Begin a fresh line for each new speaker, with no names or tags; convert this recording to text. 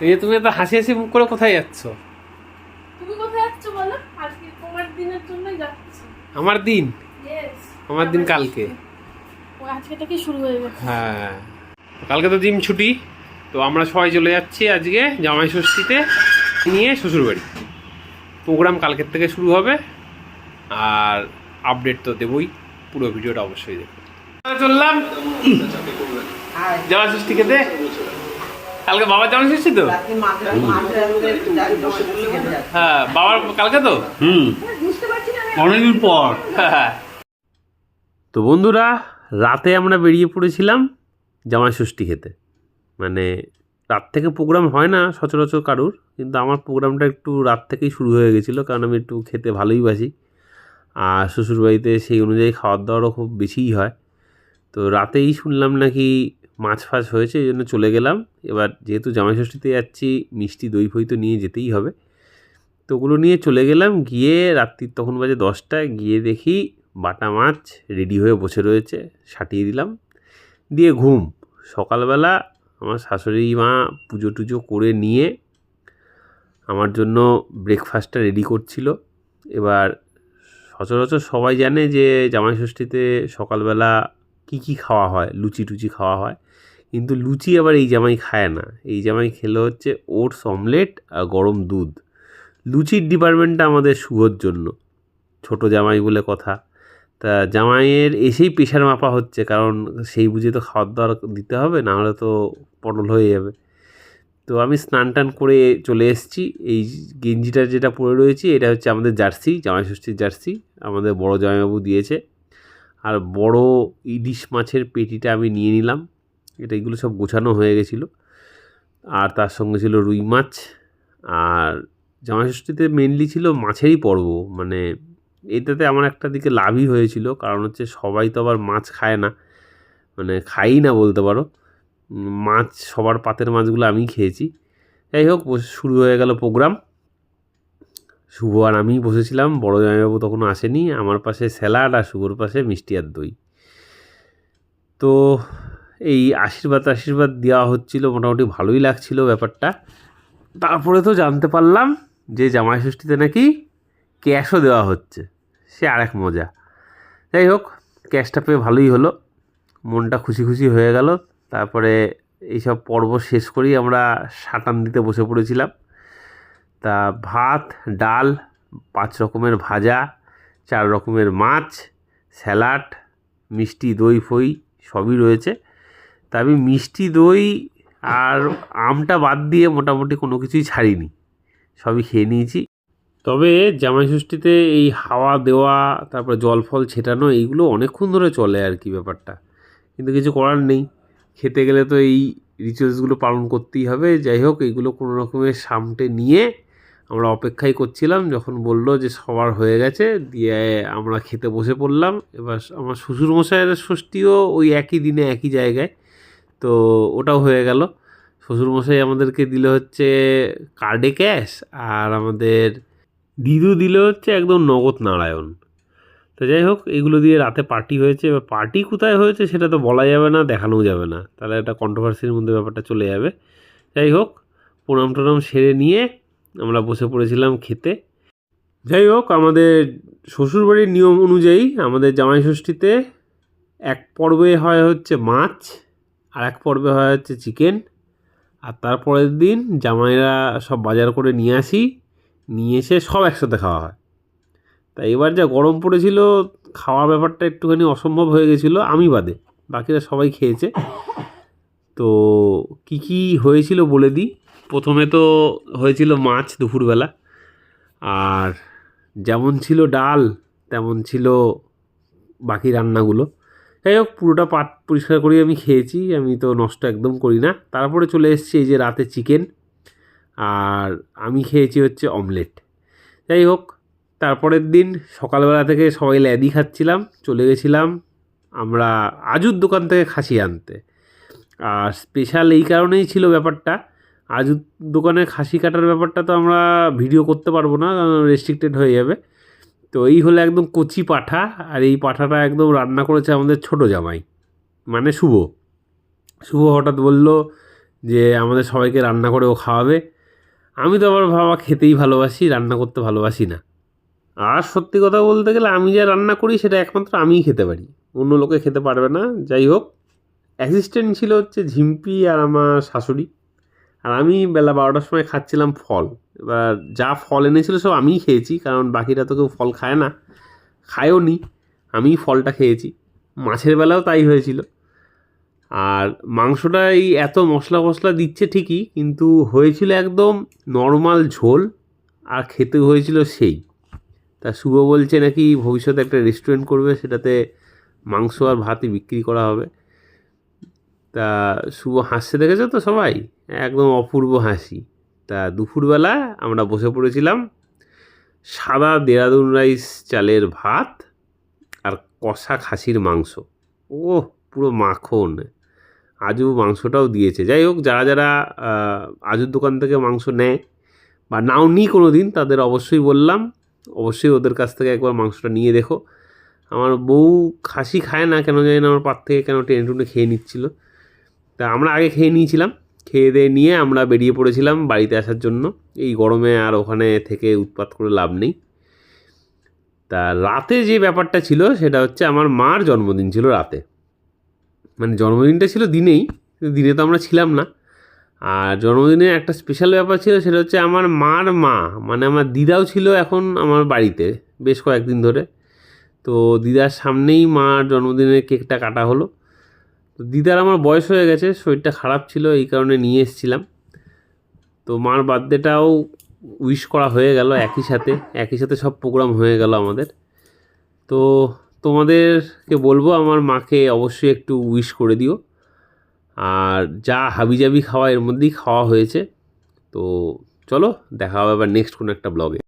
এই যে তুমি এত হাসি হাসি মুখ করে কোথায় যাচ্ছ?
তুমি কোথায় যাচ্ছ বলো? আজকে তোমার দিনের জন্যই যাচ্ছি।
আমার দিন?
ইয়েস।
আমার দিন কালকে।
ও আজকে থেকে শুরু হয়ে গেছে।
হ্যাঁ, কালকে তো জিম ছুটি, তো আমরা সবাই চলে যাচ্ছি আজকে জামাই ষষ্ঠীতে নিয়ে শ্বশুরবাড়ি। প্রোগ্রাম কালকের থেকে শুরু হবে, আর আপডেট তো দেবই, পুরো ভিডিওটা অবশ্যই দেখো। চললাম জামাই ষষ্ঠী খেতে। কালকে বাবার জামাই ষষ্ঠী তো? হ্যাঁ, বাবার কালকে তো।
অনেকদিন পর।
হ্যাঁ, তো বন্ধুরা, রাতে আমরা বেরিয়ে পড়েছিলাম জামাই ষষ্ঠী খেতে। মানে রাত থেকে প্রোগ্রাম হয় না সচরাচর কারুর, কিন্তু আমার প্রোগ্রামটা একটু রাত থেকেই শুরু হয়ে গেছিলো, কারণ আমি একটু খেতে ভালোই বাসি, আর শ্বশুরবাড়িতে সেই অনুযায়ী খাওয়ার দাওয়ারও খুব বেশিই হয়। তো রাতেই শুনলাম নাকি মাছ ফাছ হয়েছে, এই জন্য চলে গেলাম। এবার যেহেতু জামাই ষষ্ঠীতে যাচ্ছি, মিষ্টি দই ফই তো নিয়ে যেতেই হবে, তো ওগুলো নিয়ে চলে গেলাম। গিয়ে রাত্রির তখন বাজে 10টায়, গিয়ে দেখি বাটা মাছ রেডি হয়ে বসে রয়েছে, সাটিয়ে দিলাম, দিয়ে ঘুম। সকালবেলা আমার শাশুড়ি মা পুজো টুজো করে নিয়ে আমার জন্য ব্রেকফাস্টটা রেডি করছিল। এবার সচরাচর সবাই জানে যে জামাই ষষ্ঠীতে সকালবেলা কী খাওয়া হয়, লুচি টুচি খাওয়া হয়, কিন্তু লুচি আবার এই জামাই খায় না। এই জামাই খেলো হচ্ছে ওটস অমলেট আর গরম দুধ। লুচির ডিপার্টমেন্টটা আমাদের শুভর জন্য, ছোট জামাই বলে কথা। তা জামাইয়ের এসেই প্রেশার মাপা হচ্ছে, কারণ সেই বুঝে তো খাওয়ার দাওয়ার দিতে হবে, নাহলে তো পটল হয়ে যাবে। তো আমি স্নান টান করে চলে এসেছি। এই গেঞ্জিটা যেটা পরে রয়েছি, এটা হচ্ছে আমাদের জার্সি, জামাই ষষ্ঠীর জার্সি, আমাদের বড় জামাইবাবু দিয়েছে। আর বড় ইলিশ মাছের পেটিটা আমি নিয়ে নিলাম। এগুলো সব গোছানো হয়ে গেছিলো। আর তার সঙ্গে ছিল রুই মাছ। আর জামাই ষষ্ঠীতে মেনলি ছিল মাছেরই পর্ব। মানে এটাতে আমার একটা দিকে লাভই হয়েছিল, কারণ হচ্ছে সবাই তো আবার মাছ খায় না, মানে খাই না বলতে পারো। মাছ সবার পাতের মাছগুলো আমি খেয়েছি। যাই হোক, শুরু হয়ে গেল প্রোগ্রাম। শুভ আর আমি বসেছিলাম, বড় জামাইবাবু তখনও আসেনি। আমার পাশে স্যালাড আর শুভর পাশে মিষ্টি আর দই। তো এই আশীর্বাদ দেওয়া হচ্ছিল, মোটামুটি ভালোই লাগছিল ব্যাপারটা। তারপরে তো জানতে পারলাম যে জামাই ষষ্ঠীতে নাকি ক্যাশও দেওয়া হচ্ছে, সে আরেক মজা। যাই হোক, ক্যাশটা পেয়ে ভালোই হলো, মনটা খুশি খুশি হয়ে গেল। তারপরে এইসব পর্ব শেষ করেই আমরা সাটান দিতে বসে পড়েছিলাম। তা ভাত, ডাল, 5 রকমের ভাজা, 4 রকমের মাছ, স্যালাড, মিষ্টি দই ফই সবই রয়েছে। তা আমি মিষ্টি দই আর আমটা বাদ দিয়ে মোটামুটি কোনো কিছুই ছাড়িনি, সবই খেয়ে নিয়েছি। তবে জামাই ষষ্ঠীতে এই হাওয়া দেওয়া, তারপরে জল ফল ছেটানো, এইগুলো অনেকক্ষণ ধরে চলে আর কি ব্যাপারটা, কিন্তু কিছু করার নেই, খেতে গেলে তো এই রিচুয়ালসগুলো পালন করতেই হবে। যাই হোক, এইগুলো কোনো রকমের সামটে নিয়ে আমরা অপেক্ষাই করছিলাম, যখন বলল যে সবার হয়ে গেছে, দিয়ে আমরা খেতে বসে পড়লাম। এবার আমার শ্বশুরমশাইয়ের ষষ্ঠীও ওই একই দিনে একই জায়গায়, তো ওটাও হয়ে গেল। শ্বশুরমশাই আমাদেরকে দিল হচ্ছে কার্ডে ক্যাশ, আর আমাদের দিদু দিল হচ্ছে একদম নগদ নারায়ণ। তো যাই হোক, এগুলো দিয়ে রাতে পার্টি হয়েছে। এবার পার্টি কোথায় হয়েছে সেটা তো বলা যাবে না, দেখানোও যাবে না, তাহলে একটা কন্ট্রোভার্সির মধ্যে ব্যাপারটা চলে যাবে। যাই হোক, প্রণাম টনাম সেরে নিয়ে আমরা বসে পড়েছিলাম খেতে। যাই হোক, আমাদের শ্বশুরবাড়ির নিয়ম অনুযায়ী আমাদের জামাই ষষ্ঠীতে এক পর্বে হয় হচ্ছে মাছ, আর এক পর্বে হয় হচ্ছে চিকেন, আর তারপরের দিন জামাইরা সব বাজার করে নিয়ে নিয়ে এসে সব একসাথে খাওয়া হয়। তাই এবার যা গরম পড়েছিল, খাওয়ার ব্যাপারটা একটুখানি অসম্ভব হয়ে গেছিলো, আমি বাদে বাকিরা সবাই খেয়েছে। তো কি হয়েছিল বলে দিই। প্রথমে তো হয়েছিল মাছ দুপুরবেলা, আর যেমন ছিল ডাল তেমন ছিল বাকি রান্নাগুলো। যাই হোক, পুরোটা পাত পরিষ্কার করেই আমি খেয়েছি, আমি তো নষ্ট একদম করি না। তারপরে চলে এসেছি এই যে রাতে চিকেন, আর আমি খেয়েছি হচ্ছে অমলেট। যাই হোক, তারপরের দিন সকালবেলা থেকে সবাই ল্যাদি খাচ্ছিলাম, চলে গেছিলাম আমরা আজুর দোকান থেকে খাসি আনতে। আর স্পেশাল এই কারণেই ছিল ব্যাপারটা, আজুর দোকানে খাসি কাটার ব্যাপারটা তো আমরা ভিডিও করতে পারবো না, কারণ রেস্ট্রিক্টেড হয়ে যাবে। তো এই হলো একদম কচি পাঁঠা, আর এই পাঁঠাটা একদম রান্না করেছে আমাদের ছোট জামাই, মানে শুভ। হঠাৎ বলল যে আমাদের সবাইকে রান্না করে ও খাওয়াবে। আমি তো আবার বাবা খেতেই ভালোবাসি, রান্না করতে ভালোবাসি না। আর সত্যি কথা বলতে গেলে আমি যা রান্না করি সেটা একমাত্র আমিই খেতে পারি, অন্য লোকে খেতে পারবে না। যাই হোক, অ্যাসিস্ট্যান্ট ছিল হচ্ছে ঝিম্পি আর আমার শাশুড়ি, আর আমি বেলা 12টার সময় খাচ্ছিলাম ফল। এবার যা ফল এনেছিল সব আমিই খেয়েছি, কারণ বাকিরা তো কেউ ফল খায় না, খায়ও নি, আমিই ফলটা খেয়েছি। মাছের বেলাও তাই হয়েছিল। আর মাংসটা এই এত মশলা মশলা দিচ্ছে ঠিকই, কিন্তু হয়েছিল একদম নর্মাল ঝোল, আর খেতে হয়েছিল সেই। তা শুভ বলছে নাকি ভবিষ্যতে একটা রেস্টুরেন্ট করবে, সেটাতে মাংস আর ভাতই বিক্রি করা হবে। তা শুভ হাসছে দেখেছো তো সবাই, একদম অপূর্ব হাসি। তা দুপুরবেলা আমরা বসে পড়েছিলাম সাদা দেরাদুন রাইস চালের ভাত আর কষা খাসির মাংস। ও পুরো মাখন। আজু মাংসটাও দিয়েছে। যাই হোক, যারা যারা আজুর দোকান থেকে মাংস নেয় বা নাও নিই কোনো দিন, তাদের অবশ্যই বললাম, অবশ্যই ওদের কাছ থেকে একবার মাংসটা নিয়ে দেখো। আমার বউ খাসি খায় না কেন জানি না, আমার পার থেকে কেন টেনে টুনে খেয়ে নিচ্ছিল। তা আমরা আগে খেয়ে নিয়েছিলাম, খেয়ে দিয়ে নিয়ে আমরা বেরিয়ে পড়েছিলাম বাড়িতে আসার জন্য। এই গরমে আর ওখানে থেকে উৎপাত করে লাভ নেই। তা রাতে যে ব্যাপারটা ছিল সেটা হচ্ছে আমার মার জন্মদিন ছিল রাতে, মানে জন্মদিনটা ছিল দিনেই, কিন্তু দিনে তো আমরা ছিলাম না। আর জন্মদিনের একটা স্পেশাল ব্যাপার ছিল, সেটা হচ্ছে আমার মার মা, মানে আমার দিদাও ছিল এখন আমার বাড়িতে বেশ কয়েকদিন ধরে। তো দিদার সামনেই মার জন্মদিনের কেকটা কাটা হলো। তো দিদার আমার বয়স হয়ে গেছে, শরীরটা খারাপ ছিল, এই কারণে নিয়ে এসেছিলাম। তো মার বার্থডেটাও উইশ করা হয়ে গেল একই সাথে সব প্রোগ্রাম হয়ে গেল আমাদের। তো তোমাদেরকে বলবো আমার মাকে অবশ্যই একটু উইশ করে দিও। আর যা হাবিজাবি খাওয়া এর মধ্যেই খাওয়া হয়েছে। তো চলো দেখা হবে আবার নেক্সট কোনো একটা ব্লগে।